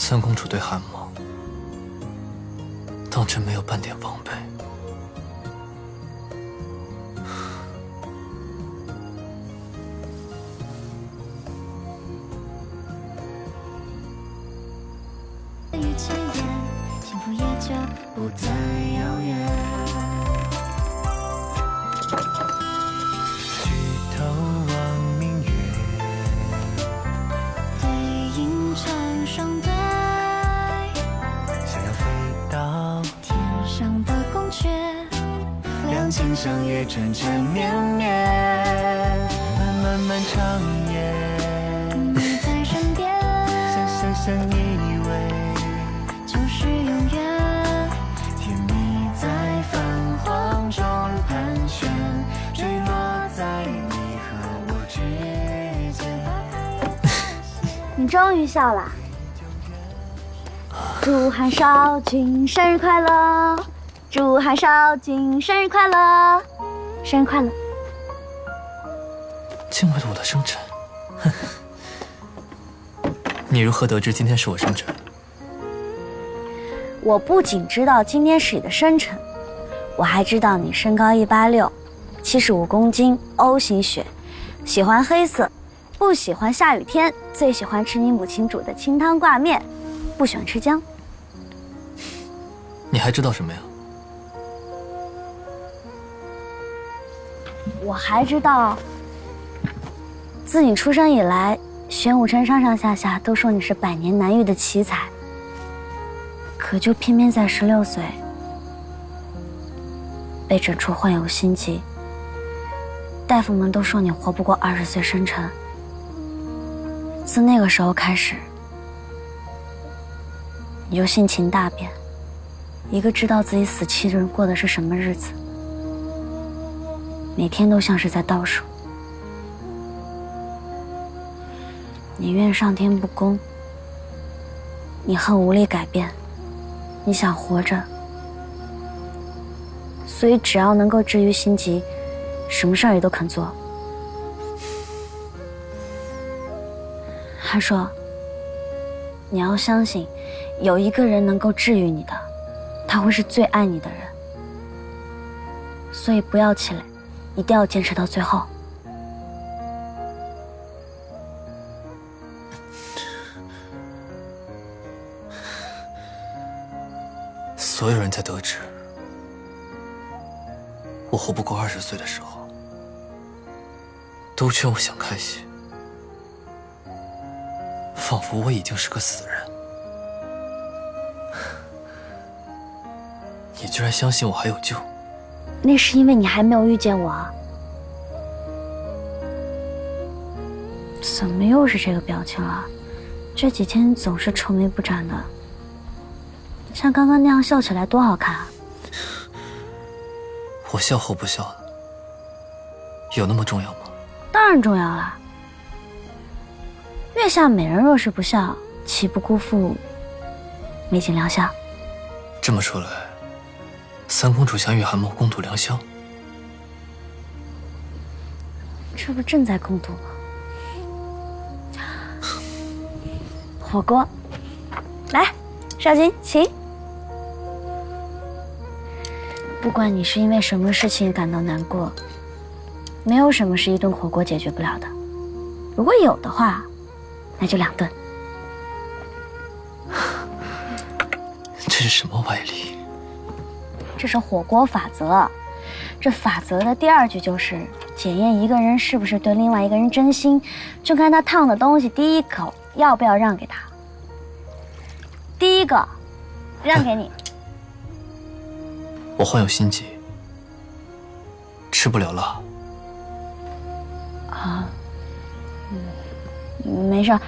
三公主对韩某，当真没有半点防备。遇见面，幸福也就不再遥远。举头望明月，对影成双对，想要飞到天上的宫阙，两情相悦，缠缠绵绵，漫长夜，你在身边，想依偎，就是永远。甜蜜在泛黄中盘旋，坠落在你和我之间。你终于笑了。祝韩少君生日快乐！祝韩少君生日快乐！生日快乐！竟为了我的生辰，你如何得知今天是我生辰？我不仅知道今天是你的生辰，我还知道你身高186，75公斤，O 型血，喜欢黑色，不喜欢下雨天，最喜欢吃你母亲煮的清汤挂面，不喜欢吃姜。你还知道什么呀？我还知道，自你出生以来，玄武城上上下下都说你是百年难遇的奇才，可就偏偏在16岁被诊出患有心疾，大夫们都说你活不过20岁生辰。自那个时候开始，你就性情大变，一个知道自己死期的人过的是什么日子，每天都像是在倒数。你怨上天不公，你恨无力改变，你想活着，所以只要能够治愈心疾，什么事儿也都肯做。韩硕，你要相信，有一个人能够治愈你的，他会是最爱你的人。所以不要气馁，一定要坚持到最后。所有人在得知我活不过20岁的时候，都劝我想开些，仿佛我已经是个死人。你居然相信我还有救？那是因为你还没有遇见我啊。怎么又是这个表情了？这几天总是愁眉不展的，像刚刚那样笑起来多好看啊！我笑或不笑的，有那么重要吗？当然重要了。月下美人若是不笑，岂不辜负美景良宵？这么说来，三公主想与韩某共度良宵，这不正在共度吗？火锅，来，少君，请。不管你是因为什么事情感到难过，没有什么是一顿火锅解决不了的。如果有的话，那就2顿。这是什么歪理？这是火锅法则。这法则的第2句就是检验一个人是不是对另外一个人真心，就看他烫的东西第一口要不要让给他。第一个，让给你。我患有心疾，吃不了辣。啊，没事，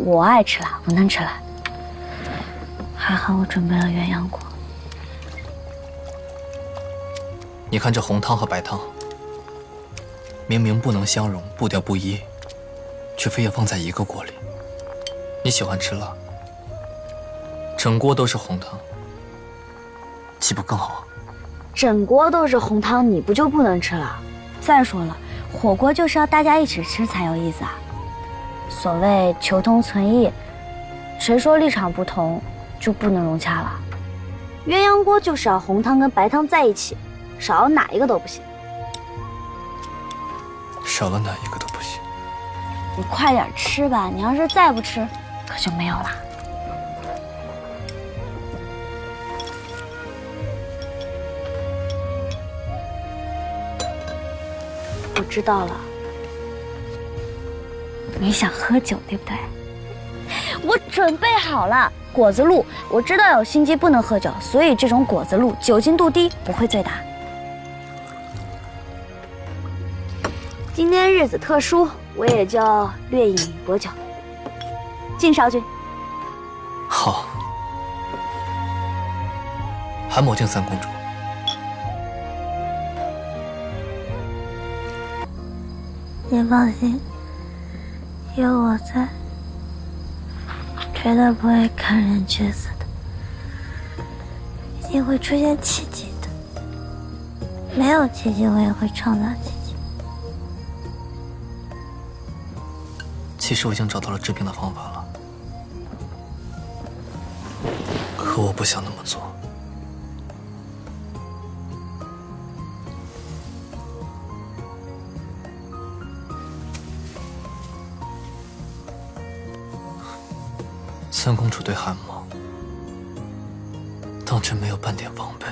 我爱吃辣，我能吃辣。还好我准备了鸳鸯锅。你看这红汤和白汤，明明不能相容，步调不一，却非要放在一个锅里。你喜欢吃辣，整锅都是红汤，岂不更好啊？整锅都是红汤，你不就不能吃了？再说了，火锅就是要大家一起吃才有意思啊。所谓求同存异，谁说立场不同就不能融洽了？鸳鸯锅就是要红汤跟白汤在一起，少了哪一个都不行。少了哪一个都不行。你快点吃吧，你要是再不吃，可就没有了。我知道了，你想喝酒对不对？我准备好了，果子露。我知道有心机不能喝酒，所以这种果子露酒精度低，不会醉的。今天日子特殊，我也就略饮薄酒。敬少君。好，韩某敬三公主。你放心，有我在，绝对不会看人去死的，一定会出现奇迹的。没有奇迹，我也会创造奇迹。其实我已经找到了治病的方法了，可我不想那么做。三公主对韩某当真没有半点防备。